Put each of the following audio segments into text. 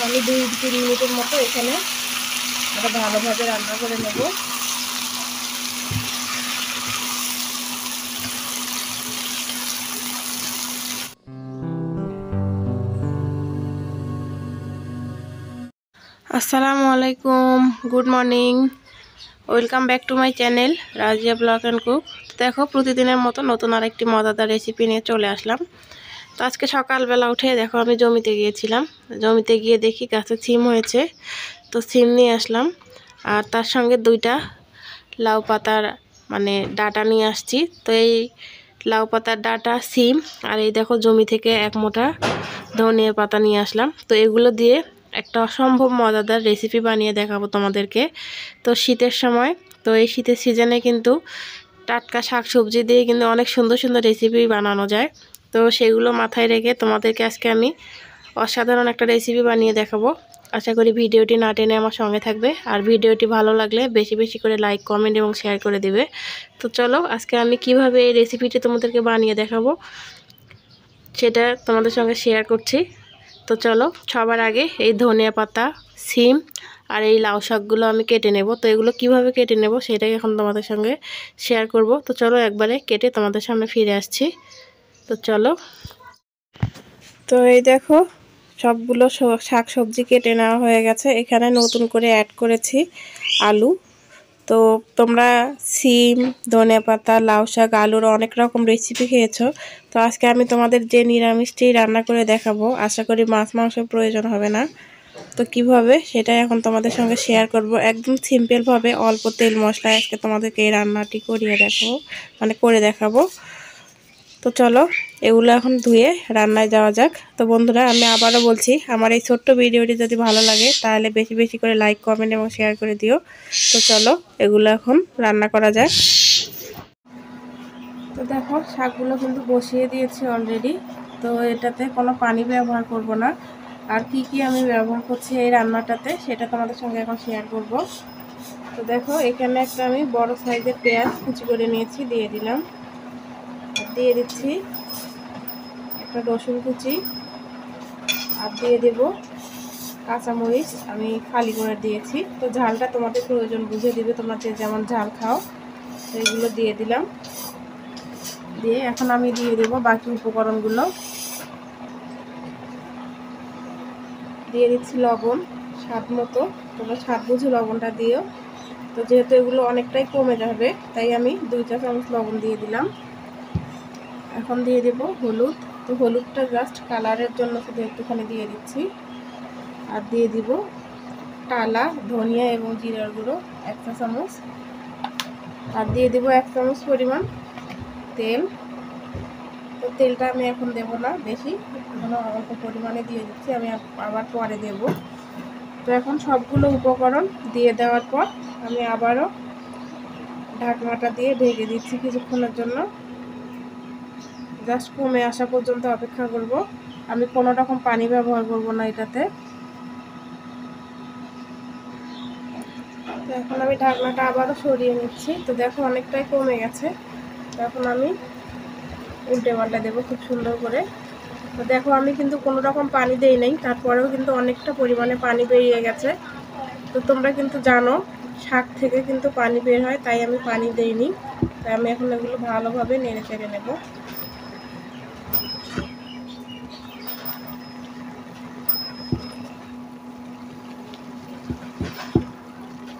আমি 2-3 মিনিটের মতো এখানে এটা ভালোভাবে রান্না করে নেব। আসসালামু আলাইকুম, good morning, welcome back to my channel Razia blog and cook. দেখো প্রতিদিনের মতো নতুন আরেকটি মজাদার রেসিপি নিয়ে চলে আসলাম। তো আজকে সকালবেলা উঠে দেখো আমি জমিতে গিয়েছিলাম, জমিতে গিয়ে দেখি গাছে সিম হয়েছে, তো সিম নিয়ে আসলাম। আর তার সঙ্গে 2টা লাউ পাতার ডাটা নিয়ে আসছি। তো এই লাউ পাতার ডাটা, সিম আর এই দেখো জমি থেকে 1 মুঠা ধনিয়া পাতা নিয়ে আসলাম। তো এগুলো দিয়ে একটা অসম্ভব মজাদার রেসিপি বানিয়ে দেখাবো তোমাদেরকে। তো শীতের সময়, তো এই শীতের সিজনে কিন্তু টাটকা শাকসবজি দিয়ে কিন্তু অনেক সুন্দর সুন্দর রেসিপি বানানো যায়। তো সেগুলো মাথায় রেখে তোমাদেরকে আজকে আমি অসাধারণ একটা রেসিপি বানিয়ে দেখাবো। আশা করি ভিডিওটি না টেনে আমার সঙ্গে থাকবে, আর ভিডিওটি ভালো লাগলে বেশি বেশি করে লাইক, কমেন্ট এবং শেয়ার করে দিবে। তো চলো আজকে আমি কিভাবে এই রেসিপিটি তোমাদেরকে বানিয়ে দেখাবো সেটা তোমাদের সঙ্গে শেয়ার করছি। তো চলো সবার আগে এই ধনিয়া পাতা, সিম আর এই লাউ শাকগুলো আমি কেটে নেব। তো এগুলো কিভাবে কেটে নেব সেটাই এখন তোমাদের সঙ্গে শেয়ার করব। তো চলো একবারে কেটে তোমাদের সামনে ফিরে আসছি। তো চলো, তো এই দেখো সবগুলো শাক সবজি কেটে নেওয়া হয়ে গেছে। এখানে নতুন করে অ্যাড করেছি আলু। তো তোমরা সিম, ধনেপাতা, লাউ শাক, আলুর অনেক রকম রেসিপি খেয়েছো। তো আজকে আমি তোমাদের যে নিরামিষটি রান্না করে দেখাবো, আশা করি মাছ মাংসের প্রয়োজন হবে না। তো কিভাবে সেটাই এখন তোমাদের সঙ্গে শেয়ার করব। একদম সিম্পলভাবে অল্প তেল মশলায় আজকে তোমাদেরকে এই রান্নাটি করে দেখাবো। তো চলো এগুলো এখন ধুয়ে রান্নায় যাওয়া যাক। তো বন্ধুরা, আমি আবারও বলছি, আমার এই ছোট্ট ভিডিওটি যদি ভালো লাগে তাহলে বেশি বেশি করে লাইক, কমেন্ট এবং শেয়ার করে দিও। তো চলো এগুলো এখন রান্না করা যাক। তো দেখো শাকগুলো কিন্তু বসিয়ে দিয়েছি অলরেডি। তো এটাতে কোনো পানি ব্যবহার করব না। আর কি কি আমি ব্যবহার করছি এই রান্নাটাতে সেটা তোমাদের সঙ্গে এখন শেয়ার করব। তো দেখো এখানে একটা আমি বড় সাইজের পেঁয়াজ কুচি করে নিয়েছি, দিয়ে দিলাম। দিয়ে দিচ্ছি একটা রসুন কুচি, আর দিয়ে দেব কাঁচামরিচ, আমি ফালি করে দিয়েছি। তো ঝালটা তোমাদের প্রয়োজন বুঝে দিবে, তোমরা যে যেমন ঝাল খাও। তো এগুলো দিয়ে দিলাম। দিয়ে এখন আমি দিয়ে দেব বাকি উপকরণগুলো। দিয়ে দিচ্ছি লবণ স্বাদ মতো, তোমরা স্বাদ বুঝে লবণটা দিও। তো যেহেতু এগুলো অনেকটাই কমে যাবে তাই আমি 2 চা চামচ লবণ দিয়ে দিলাম। এখন দিয়ে দেব হলুদ। তো হলুদটা জাস্ট কালারের জন্য শুধু একটুখানি দিয়ে দিচ্ছি। আর দিয়ে দিব টালা ধনিয়া এবং জিরার গুঁড়ো 1 চা চামচ। আর দিয়ে দেব 1 চামচ পরিমাণ তেল। তো তেলটা আমি এখন দেব না বেশি, এখন অল্প পরিমাণে দিয়ে দিচ্ছি, আমি আবার পরে দেব। তো এখন সবগুলো উপকরণ দিয়ে দেওয়ার পর আমি আবারও ঢাকনাটা দিয়ে ঢেকে দিচ্ছি কিছুক্ষণের জন্য। জাস্ট কমে আসা পর্যন্ত অপেক্ষা করব। আমি কোনো রকম পানি ব্যবহার করব না এটাতে। তো এখন আমি ঢাকনাটা আবারও সরিয়ে নিচ্ছি। তো দেখো অনেকটাই কমে গেছে। তো এখন আমি উল্টে পাল্টে দেবো খুব সুন্দর করে। তো দেখো আমি কিন্তু কোনো রকম পানি দেই নাই, তারপরেও কিন্তু অনেকটা পরিমাণে পানি বেরিয়ে গেছে। তো তোমরা কিন্তু জানো শাক থেকে কিন্তু পানি বের হয়, তাই আমি পানি দেইনি। তাই আমি এখন এগুলো ভালোভাবে নেড়ে চেড়ে নেব।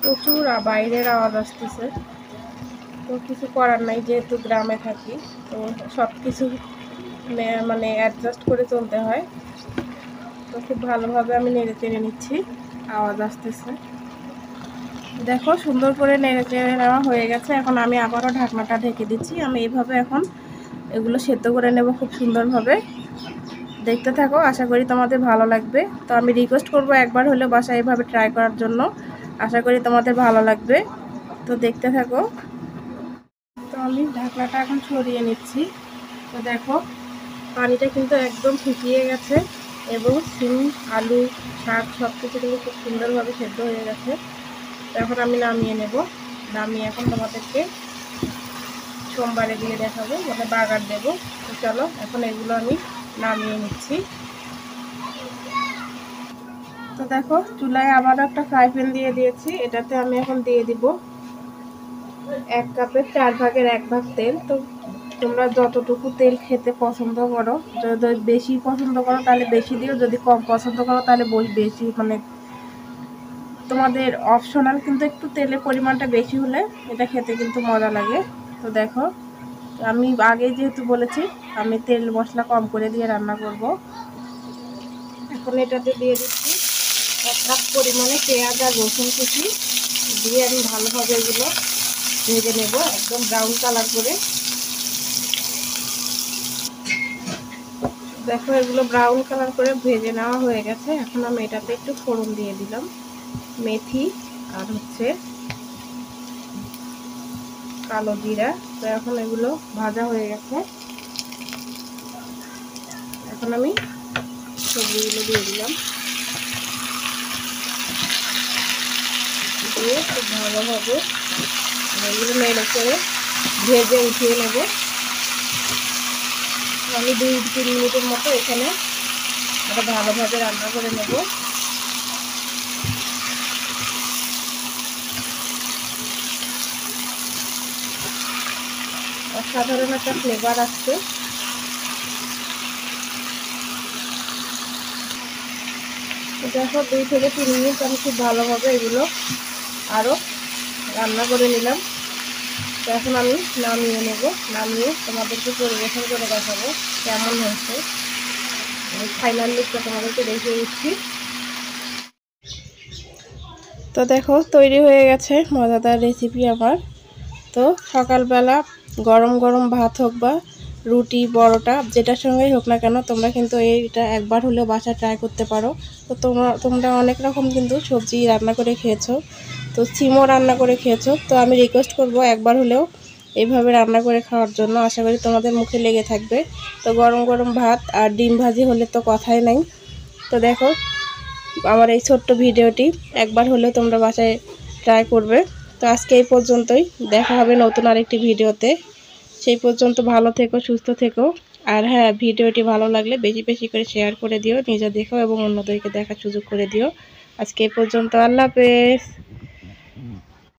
প্রচুর বাইরের আওয়াজ আসতেছে, তো কিছু করার নাই, যেহেতু গ্রামে থাকি তো সব কিছু অ্যাডজাস্ট করে চলতে হয়। তো খুব ভালোভাবে আমি নেড়ে চেড়ে নিচ্ছি, আওয়াজ আসতেছে। দেখো সুন্দর করে নেড়ে চেড়ে নেওয়া হয়ে গেছে। এখন আমি আবারও ঢাকনাটা ঢেকে দিচ্ছি। আমি এইভাবে এখন এগুলো সেদ্ধ করে নেব খুব সুন্দরভাবে। দেখতে থাকো, আশা করি তোমাদের ভালো লাগবে। তো আমি রিকোয়েস্ট করব একবার হলেও বাসায় এইভাবে ট্রাই করার জন্য, আশা করি তোমাদের ভালো লাগবে। তো দেখতে থাকো। তো আমি ঢাকনাটা এখন সরিয়ে নিচ্ছি। তো দেখো পানিটা কিন্তু একদম শুকিয়ে গেছে এবং সিম, আলু, শাক সব কিছু কিন্তু খুব সুন্দরভাবে সেদ্ধ হয়ে গেছে। তো এখন আমি নামিয়ে নেব। নামিয়ে এখন তোমাদেরকে সোমবারে দিয়ে দেখাবো, বাগার দেবো। তো চলো এখন এগুলো আমি নামিয়ে নিচ্ছি। তো দেখো চুলায় আবার একটা ফ্রাই প্যান দিয়ে দিয়েছি। এটাতে আমি এখন দিয়ে দিব 1 কাপের 4 ভাগের 1 ভাগ তেল। তো তোমরা যতটুকু তেল খেতে পছন্দ করো, যদি বেশি পছন্দ করো তাহলে বেশি দিও, যদি কম পছন্দ করো তাহলে বেশি, মানে তোমাদের অপশনাল, কিন্তু একটু তেলের পরিমাণটা বেশি হলে এটা খেতে কিন্তু মজা লাগে। তো দেখো আমি আগে যেহেতু বলেছি আমি তেল মশলা কম করে দিয়ে রান্না করব। এখন এটাতে দিয়ে দিচ্ছি 1 কাপ পরিমাণে পেঁয়াজ আর রসুন কুচি দিয়ে আমি ভালোভাবে এগুলো ভেজে নেব একদম ব্রাউন কালার করে। দেখো এগুলো ব্রাউন কালার করে ভেজে নেওয়া হয়ে গেছে। এখন আমি এটাতে একটু ফোড়ন দিয়ে দিলাম, মেথি আর হচ্ছে কালো জিরা। তো এখন এগুলো ভাজা হয়ে গেছে। এখন আমি সবজিগুলো দিয়ে দিলাম, দিয়ে খুব ভালোভাবে এগুলো নেড়ে করে ভেজে উঠিয়ে নেব। আমি 2-3 মিনিটের মতো এখানে এটা ভালোভাবে রান্না করে নেব। অসাধারণ একটা ফ্লেভার আসছে। দেখো 2 থেকে 3 মিনিট আমি খুব ভালোভাবে এগুলো আরও রান্না করে নিলাম। তো এখন আমি নামিয়ে নেব, নামিয়ে তোমাদেরকে পরিবেশন করে দেখাবো কেমন হয়েছে। আমি ফাইনাল লুকটা তোমাদেরকে দেখিয়ে দিচ্ছি। তো দেখো তৈরি হয়ে গেছে মজাদার রেসিপি আমার। তো সকালবেলা গরম গরম ভাত হোক বা রুটি পরোটা যেটার সঙ্গেই হোক না কেন, তোমরা কিন্তু এইটা একবার হলেও বাসায় ট্রাই করতে পারো। তো তোমরা অনেক রকম কিন্তু সবজি রান্না করে খেয়েছো, তো সিমও রান্না করে খেয়েছো। তো আমি রিকোয়েস্ট করব একবার হলেও এইভাবে রান্না করে খাওয়ার জন্য। আশা করি তোমাদের মুখে লেগে থাকবে। তো গরম গরম ভাত আর ডিম ভাজি হলে তো কথাই নাই। তো দেখো আমার এই ছোট্ট ভিডিওটি একবার হলেও তোমরা বাসায় ট্রাই করবে। তো আজকে এই পর্যন্তই, দেখা হবে নতুন আরেকটি ভিডিওতে। সেই পর্যন্ত ভালো থেকো, সুস্থ থেকো। আর হ্যাঁ, ভিডিওটি ভালো লাগলে বেশি বেশি করে শেয়ার করে দিও, নিজে দেখো এবং অন্যদেরকে দেখার সুযোগ করে দিও। আজকে এই পর্যন্ত, আল্লাহ হাফেজ।